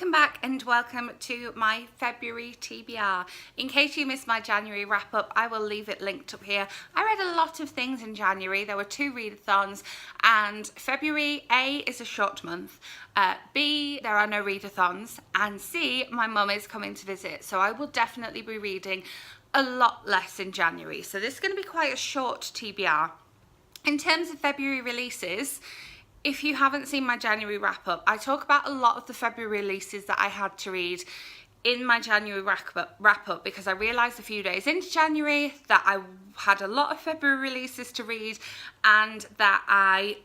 Welcome back and welcome to my February TBR. In case you missed my January wrap up, I will leave it linked up here. I read a lot of things in January. There were 2 readathons, and February, A, is a short month, B, there are no readathons, and C, my mum is coming to visit, so I will definitely be reading a lot less in January. So this is going to be quite a short TBR. In terms of February releases, if you haven't seen my January wrap up, I talk about a lot of the February releases that I had to read in my January wrap up because I realised a few days into January that I had a lot of February releases to read and that I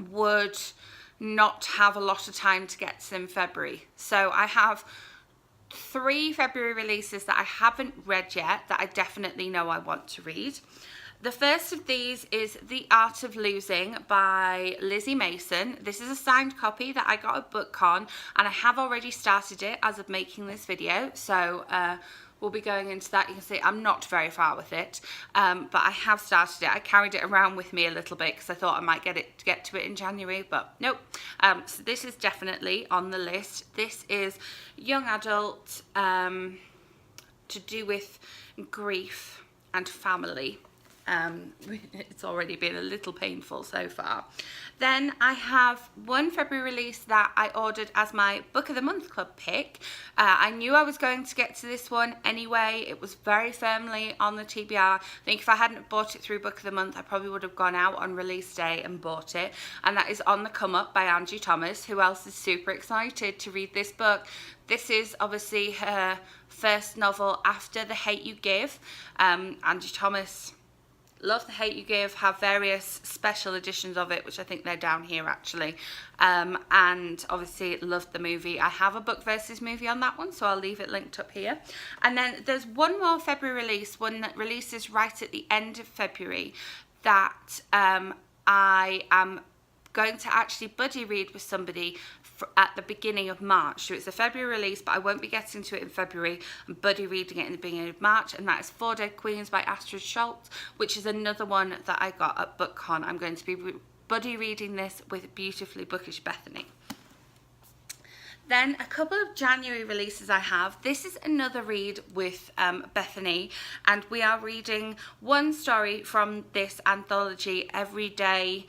would not have a lot of time to get to them in February. So I have 3 February releases that I haven't read yet that I definitely know I want to read. The first of these is The Art of Losing by Lizzy Mason. This is a signed copy that I got at BookCon, and I have already started it as of making this video, so we'll be going into that. You can see I'm not very far with it, but I have started it. I carried it around with me a little bit because I thought I might get to it in January, but nope. So this is definitely on the list. This is young adult, to do with grief and family. It's already been a little painful so far. Then I have one February release that I ordered as my Book of the Month Club pick. I knew I was going to get to this one anyway. It was very firmly on the TBR. I think if I hadn't bought it through Book of the Month, I probably would have gone out on release day and bought it. And that is On the Come Up by Angie Thomas. Who else is super excited to read this book? This is obviously her first novel after The Hate You Give. Angie Thomas, love The Hate You Give, have various special editions of it, which I think they're down here actually, and obviously loved the movie. I have a book versus movie on that one, so I'll leave it linked up here. And then there's one more February release, one that releases right at the end of February, that I am going to actually buddy read with somebody at the beginning of March. So it's a February release, but I won't be getting to it in February. I'm buddy reading it in the beginning of March, and that is 4 Dead Queens by Astrid Scholte, which is another one that I got at BookCon. I'm going to be buddy reading this with beautifully bookish Bethany. Then a couple of January releases I have. This is another read with Bethany, and we are reading one story from this anthology every day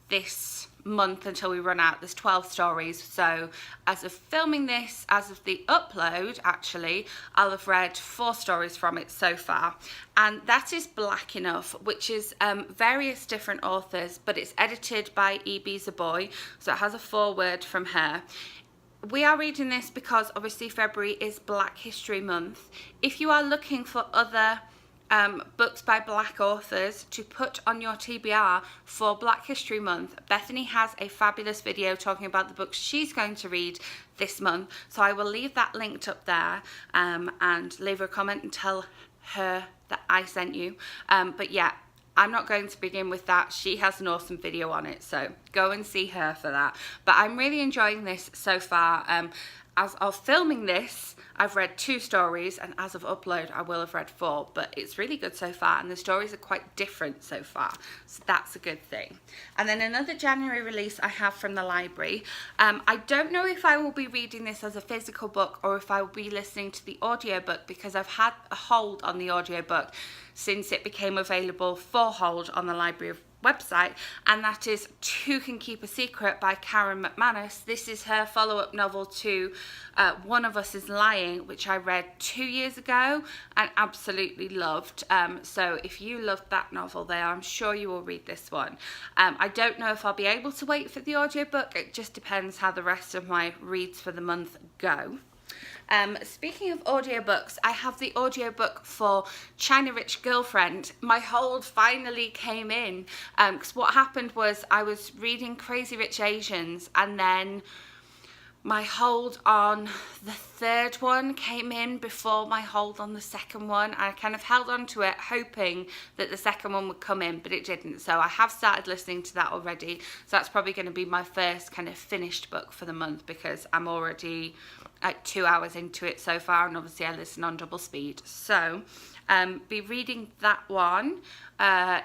this month until we run out. There's 12 stories, so as of filming this, as of the upload actually, I'll have read 4 stories from it so far, and that is Black Enough, which is various different authors, but it's edited by Ibi Zoboi, so it has a foreword from her. We are reading this because obviously February is Black History Month. If you are looking for other books by Black authors to put on your TBR for Black History Month, Bethany has a fabulous video talking about the books she's going to read this month, so I will leave that linked up there, and leave her a comment and tell her that I sent you. But yeah, I'm not going to begin with that. She has an awesome video on it, so go and see her for that. But I'm really enjoying this so far. As of filming this, I've read 2 stories, and as of upload, I will have read 4, but it's really good so far, and the stories are quite different so far, so that's a good thing. And then another January release I have from the library. I don't know if I will be reading this as a physical book or if I will be listening to the audiobook, because I've had a hold on the audiobook since it became available for hold on the library website, and that is Who Can Keep a Secret by McManus. This is her follow-up novel to One of Us is Lying, which I read 2 years ago and absolutely loved. So if you loved that novel there, I'm sure you will read this one. I don't know if I'll be able to wait for the audiobook. It just depends how the rest of my reads for the month go. Speaking of audiobooks, I have the audiobook for China Rich Girlfriend. My hold finally came in, because what happened was I was reading Crazy Rich Asians, and then my hold on the 3rd one came in before my hold on the 2nd one. I kind of held on to it hoping that the 2nd one would come in, but it didn't. So I have started listening to that already. So that's probably going to be my first kind of finished book for the month, because I'm already at 2 hours into it so far, and obviously I listen on double speed. So be reading that one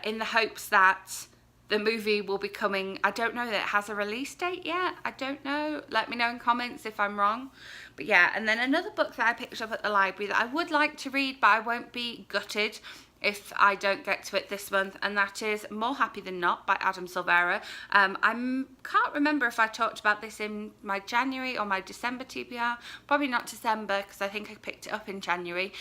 in the hopes that the movie will be coming. I don't know that it has a release date yet. I don't know. Let me know in comments if I'm wrong. But yeah, and then another book that I picked up at the library that I would like to read, but I won't be gutted if I don't get to it this month, and that is More Happy Than Not by Silvera. I can't remember if I talked about this in my January or my December TBR. Probably not December, because I think I picked it up in January.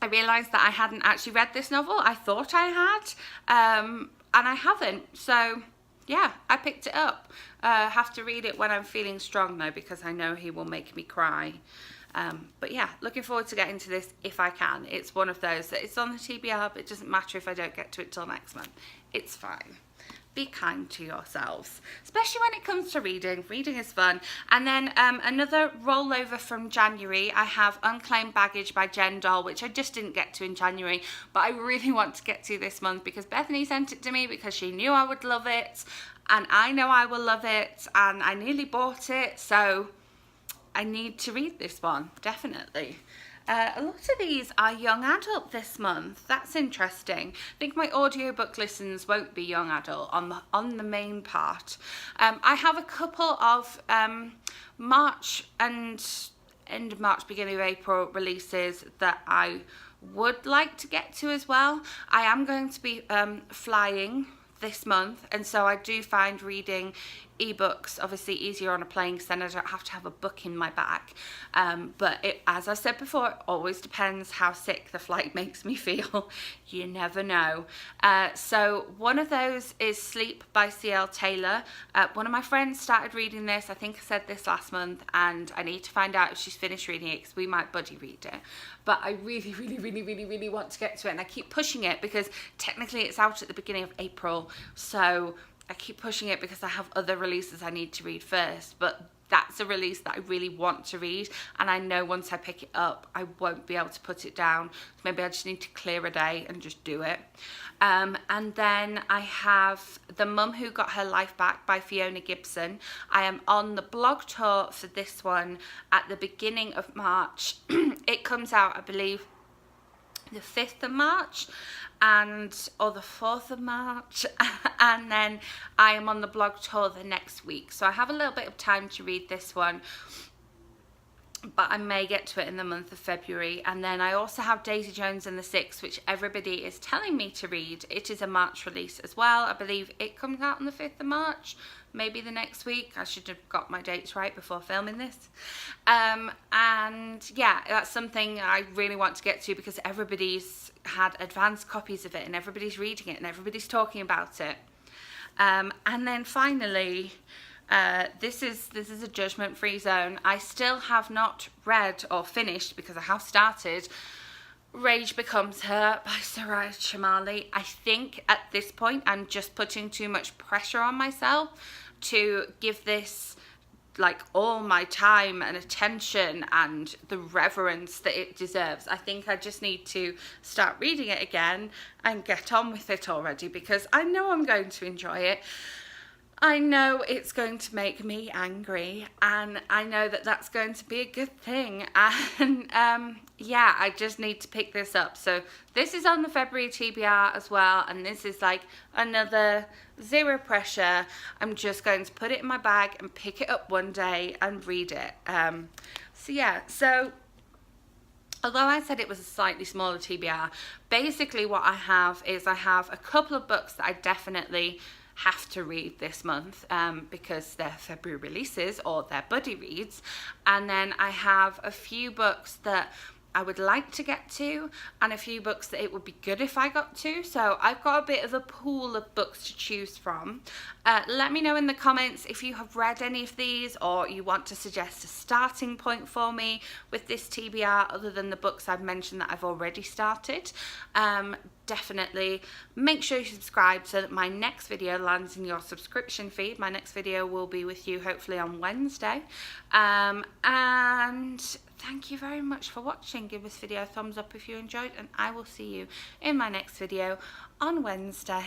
I realised that I hadn't actually read this novel. I thought I had, and I haven't. So yeah, I picked it up. Have to read it when I'm feeling strong though, because I know he will make me cry. But yeah, looking forward to getting to this if I can. It's one of those that it's on the TBR, but it doesn't matter if I don't get to it till next month. It's fine. Be kind to yourselves, especially when it comes to reading. Reading is fun. And then another rollover from January, I have Unclaimed Baggage by Jen Doll, which I just didn't get to in January, but I really want to get to this month because Bethany sent it to me because she knew I would love it, and I know I will love it, and I nearly bought it, so I need to read this one, definitely. A lot of these are young adult this month. That's interesting. I think my audiobook listens won't be young adult on the main part. I have a couple of March and end of March, beginning of April releases that I would like to get to as well. I am going to be flying this month, and so I do find reading ebooks obviously easier on a plane because then I don't have to have a book in my bag, but it, as I said before, it always depends how sick the flight makes me feel. You never know. So one of those is Sleep by C.L. Taylor. One of my friends started reading this, I think I said this last month, and I need to find out if she's finished reading it because we might buddy read it. But I really want to get to it, and I keep pushing it because technically it's out at the beginning of April, so I keep pushing it because I have other releases I need to read first, but that's a release that I really want to read, and I know once I pick it up I won't be able to put it down, so maybe I just need to clear a day and just do it. And then I have The Mum Who Got Her Life Back by Fiona Gibson. I am on the blog tour for this one at the beginning of March. It comes out, I believe, the 5th of March or the 4th of March, and then I am on the blog tour the next week, so I have a little bit of time to read this one, but I may get to it in the month of February. And then I also have Daisy Jones and the Six, which everybody is telling me to read. It is a March release as well. I believe it comes out on the 5th of March, maybe the next week. I should have got my dates right before filming this. And yeah, that's something I really want to get to because everybody's had advanced copies of it and everybody's reading it and everybody's talking about it. And then finally, this is a judgment-free zone. I still have not read or finished, because I have started, Rage Becomes Her by Soraya Chemaly. I think at this point I'm just putting too much pressure on myself to give this like all my time and attention and the reverence that it deserves. I think I just need to start reading it again and get on with it already, because I know I'm going to enjoy it. I know it's going to make me angry, and I know that that's going to be a good thing, and yeah, I just need to pick this up. So this is on the February TBR as well, and this is like another zero pressure. I'm just going to put it in my bag and pick it up one day and read it. So yeah, so although I said it was a slightly smaller TBR, basically what I have is I have a couple of books that I definitely have to read this month because they're February releases or they're buddy reads, and then I have a few books that I would like to get to and a few books that it would be good if I got to. So I've got a bit of a pool of books to choose from. Let me know in the comments if you have read any of these or you want to suggest a starting point for me with this TBR other than the books I've mentioned that I've already started. Definitely make sure you subscribe so that my next video lands in your subscription feed. My next video will be with you hopefully on Wednesday. And thank you very much for watching. Give this video a thumbs up if you enjoyed, and I will see you in my next video on Wednesday.